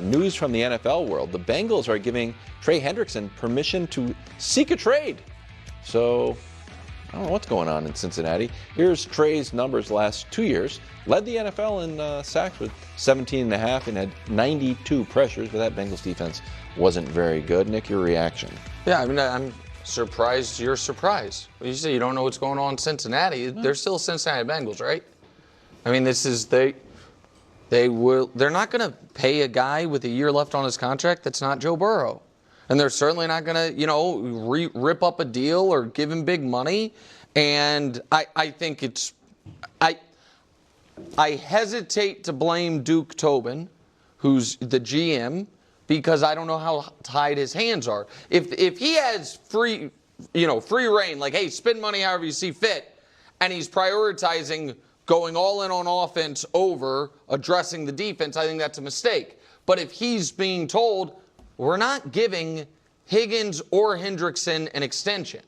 news from the NFL world. The Bengals are giving Trey Hendrickson permission to seek a trade. So I don't know what's going on in Cincinnati. Here's Trey's numbers the last 2 years. Led the NFL in sacks with 17.5 and had 92 pressures, but that Bengals defense wasn't very good. Nick, your reaction? Yeah, I mean, I'm surprised you're surprised. You say you don't know what's going on in Cincinnati. They're still Cincinnati Bengals, right? I mean, they're not going to pay a guy with a year left on his contract that's not Joe Burrow. And they're certainly not going to, rip up a deal or give him big money. And I think I hesitate to blame Duke Tobin, who's the GM, because I don't know how tied his hands are. If he has free reign, like, hey, spend money however you see fit, and he's prioritizing going all in on offense over addressing the defense, I think that's a mistake. But if he's being told, we're not giving Higgins or Hendrickson an extension,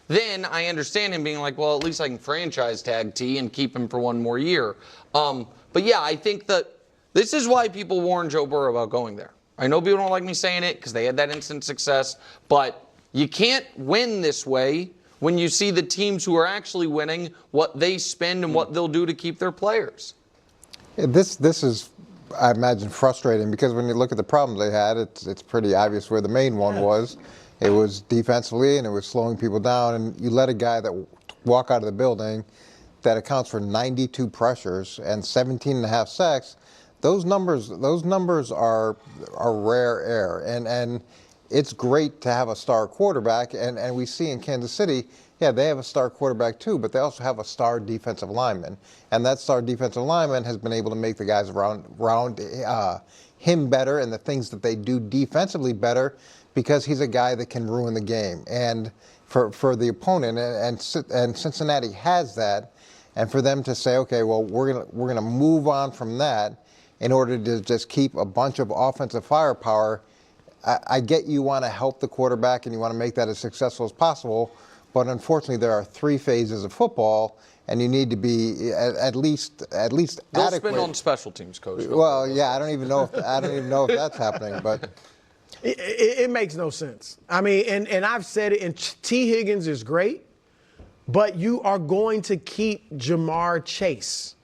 then I understand him being like, well, at least I can franchise tag T and keep him for one more year. But yeah, I think that this is why people warn Joe Burrow about going there. I know people don't like me saying it because they had that instant success, but you can't win this way when you see the teams who are actually winning, what they spend and what they'll do to keep their players. This is, I imagine, frustrating because when you look at the problems they had, it's pretty obvious where the main one was. It was defensively, and it was slowing people down. And you let a guy that walk out of the building that accounts for 92 pressures and 17.5 sacks. Those numbers are rare air, and it's great to have a star quarterback. And we see in Kansas City, yeah, they have a star quarterback too, but they also have a star defensive lineman, and that star defensive lineman has been able to make the guys around him better and the things that they do defensively better, because he's a guy that can ruin the game and for the opponent, and Cincinnati has that, and for them to say, okay, well, we're gonna move on from that in order to just keep a bunch of offensive firepower. I get you want to help the quarterback and you want to make that as successful as possible, but unfortunately there are 3 phases of football, and you need to be at least They'll adequate. spend on special teams, coach. Well, yeah, I don't even know if that's happening, but. It makes no sense. I mean, and I've said it, and T. Higgins is great, but you are going to keep Jamar Chase,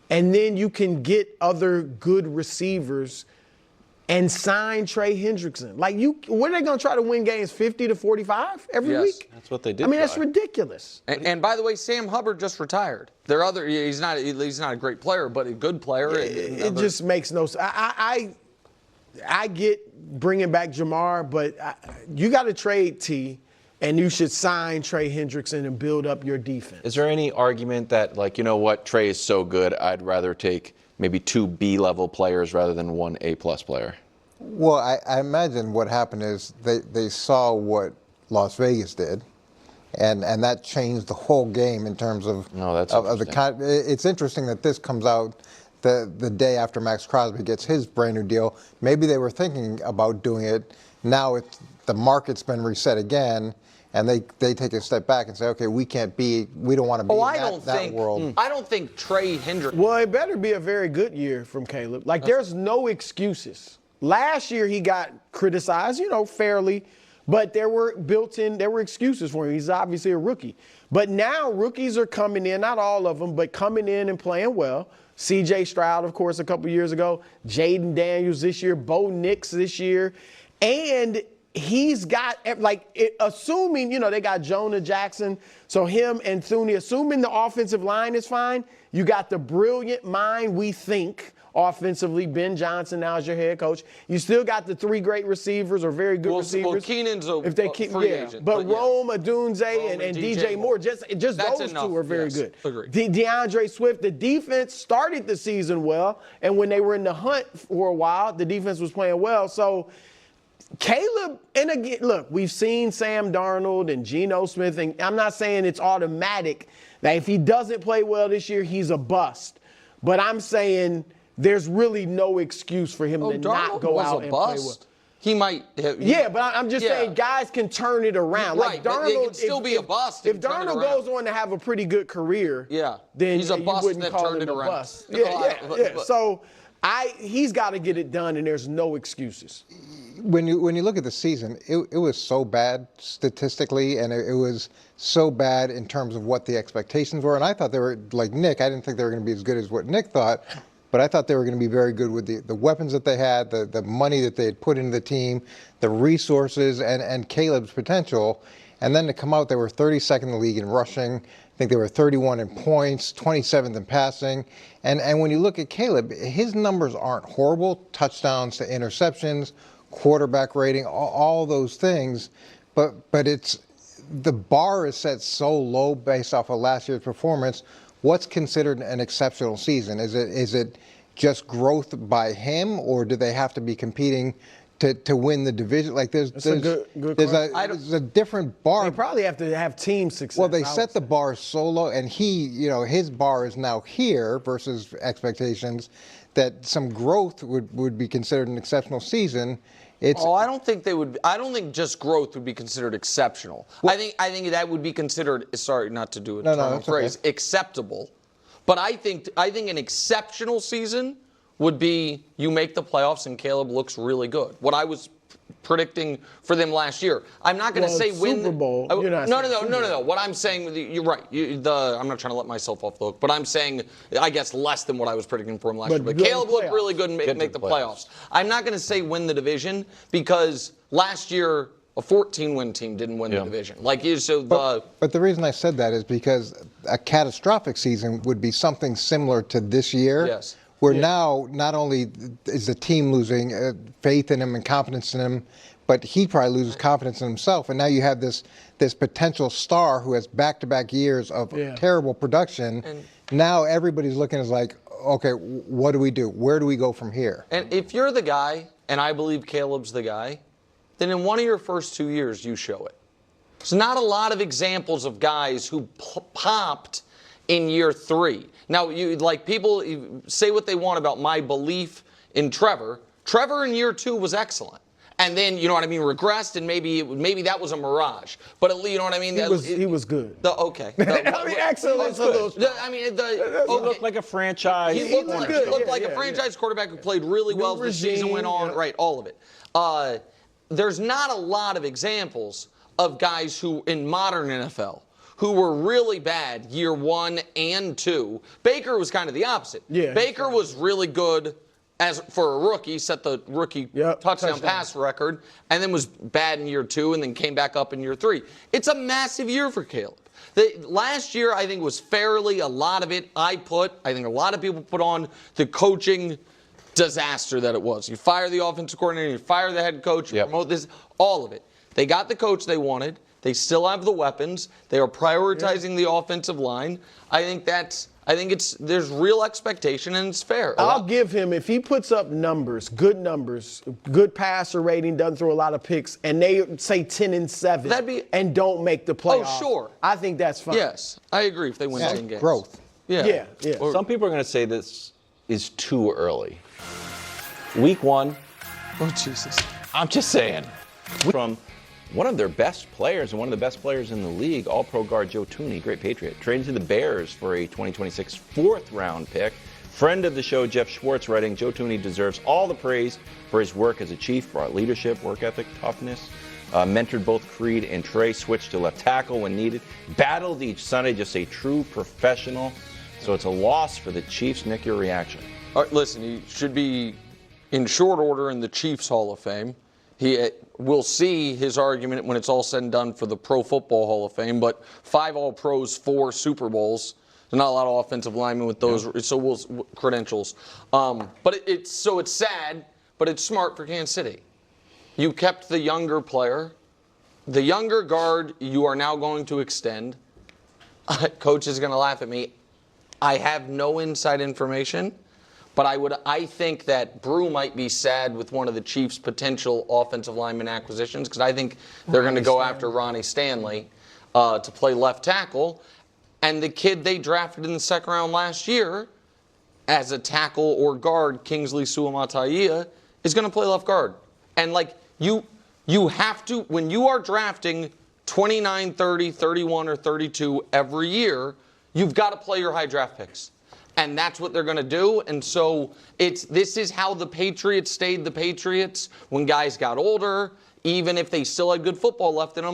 and then you can get other good receivers and sign Trey Hendrickson. Like, what are they going to try to win games 50-45 every week? That's what they did. I mean, that's ridiculous. And by the way, Sam Hubbard just retired. He's not a great player, but a good player. It just makes no sense. I get bringing back Jamar, but you got to trade T, and you should sign Trey Hendrickson and build up your defense. Is there any argument that, like, you know what, Trey is so good, I'd rather take maybe 2 B-level players rather than 1 A-plus player? Well, I imagine what happened is they saw what Las Vegas did, and that changed the whole game in terms of the. It's interesting that this comes out the day after Max Crosby gets his brand new deal. Maybe they were thinking about doing it. Now the market's been reset again, and they take a step back and say, okay, we don't want to be in that world. I don't think Trey Hendrickson. Well, it better be a very good year from Caleb. Like, there's no excuses. Last year he got criticized, fairly, but there were excuses for him. He's obviously a rookie. But now rookies are coming in, not all of them, but coming in and playing well. C.J. Stroud, of course, a couple years ago. Jaden Daniels this year. Bo Nix this year. And he's got, assuming, they got Jonah Jackson, so him and Thuney, assuming the offensive line is fine, you got the brilliant mind, we think, offensively. Ben Johnson now is your head coach. You still got the 3 great receivers, or very good receivers. Well, Keenan's a free agent. But Rome, Adunze, and DJ Moore, just those enough. 2 are very good. Agreed. DeAndre Swift, the defense started the season well, and when they were in the hunt for a while, the defense was playing well. So Caleb, and again, look, we've seen Sam Darnold and Geno Smith, and I'm not saying it's automatic that if he doesn't play well this year, he's a bust. But I'm saying there's really no excuse for him to not go out and play well. He might. But I'm just saying guys can turn it around. Right, like Darnold, but it can still be a bust. If Darnold goes on to have a pretty good career, then he's a bust you wouldn't that call turned him it a around. bust. Yeah. So He's got to get it done, and there's no excuses. When you look at the season, it was so bad statistically, and it was so bad in terms of what the expectations were. And I thought they were, like Nick, I didn't think they were going to be as good as what Nick thought, but I thought they were going to be very good with the weapons that they had, the money that they had put into the team, the resources, and Caleb's potential. And then to come out, they were 32nd in the league in rushing. I think they were 31 in points, 27th in passing. And when you look at Caleb, his numbers aren't horrible, touchdowns to interceptions, quarterback rating, all those things. But it's the bar is set so low based off of last year's performance. What's considered an exceptional season? Is it just growth by him, or do they have to be competing to win the division? Like there's a different bar. They probably have to have team success. Well, they set the bar so low, and his bar is now here versus expectations that some growth would be considered an exceptional season. I don't think they would. I don't think just growth would be considered exceptional. Well, I think that would be considered. Sorry, not to do a term phrase. Okay. Acceptable, but I think an exceptional season would be you make the playoffs and Caleb looks really good. What I was predicting for them last year. I'm not going to say win Super Bowl. No. What I'm saying, you're right. I'm not trying to let myself off the hook, but I'm saying, I guess, less than what I was predicting for him last year. But Caleb looked really good and make the playoffs. I'm not going to say win the division because last year a 14-win team didn't win the division. But the reason I said that is because a catastrophic season would be something similar to this year. Yes. Where now not only is the team losing faith in him and confidence in him, but he probably loses confidence in himself. And now you have this potential star who has back-to-back years of terrible production. And now everybody's looking as like, okay, what do we do? Where do we go from here? And if you're the guy, and I believe Caleb's the guy, then in one of your first 2 years, you show it. There's not a lot of examples of guys who popped in year 3. Now, people say what they want about my belief in Trevor. Trevor in year 2 was excellent. And then, regressed, and maybe that was a mirage. But at least, you know what I mean? He was good. Okay. Excellent. He looked like a franchise. He looked like a franchise quarterback who played really well as the season went on. Yeah. Right, all of it. There's not a lot of examples of guys who, in modern NFL, who were really bad year 1 and 2. Baker was kind of the opposite. Yeah, Baker was really good for a rookie, set the rookie touchdown pass record, and then was bad in year 2 and then came back up in year 3. It's a massive year for Caleb. Last year, I think, was fairly a lot of it. I think a lot of people put on the coaching disaster that it was. You fire the offensive coordinator, you fire the head coach, you promote this, all of it. They got the coach they wanted. They still have the weapons. They are prioritizing the offensive line. I think there's real expectation, and it's fair. I'll give him, if he puts up numbers, good passer rating, doesn't throw a lot of picks, and they say 10-7 and don't make the playoffs. Oh, sure. I think that's fine. Yes, I agree if they win 10 games. Growth. Yeah. Some people are going to say this is too early. Week 1. Oh, Jesus. I'm just saying. From one of their best players and one of the best players in the league, All-Pro guard Joe Thuney, great Patriot, traded to the Bears for a 2026 fourth-round pick. Friend of the show, Jeff Schwartz, writing, Joe Thuney deserves all the praise for his work as a Chief, brought leadership, work ethic, toughness, mentored both Creed and Trey, switched to left tackle when needed, battled each Sunday, just a true professional. So it's a loss for the Chiefs. Nick, your reaction? All right, listen, he should be in short order in the Chiefs Hall of Fame. We'll see his argument when it's all said and done for the Pro Football Hall of Fame, but 5 All-Pros, 4 Super Bowls. There's not a lot of offensive linemen with those credentials. But it's sad, but it's smart for Kansas City. You kept the younger player. The younger guard you are now going to extend. Coach is going to laugh at me. I have no inside information. But I think that Brew might be sad with one of the Chiefs' potential offensive lineman acquisitions because I think they're going to go after Ronnie Stanley to play left tackle. And the kid they drafted in the second round last year as a tackle or guard, Kingsley Suamataia, is going to play left guard. And you have to, when you are drafting 29, 30, 31, or 32 every year, you've got to play your high draft picks. And that's what they're going to do. And so this is how the Patriots stayed the Patriots when guys got older, even if they still had good football left in them.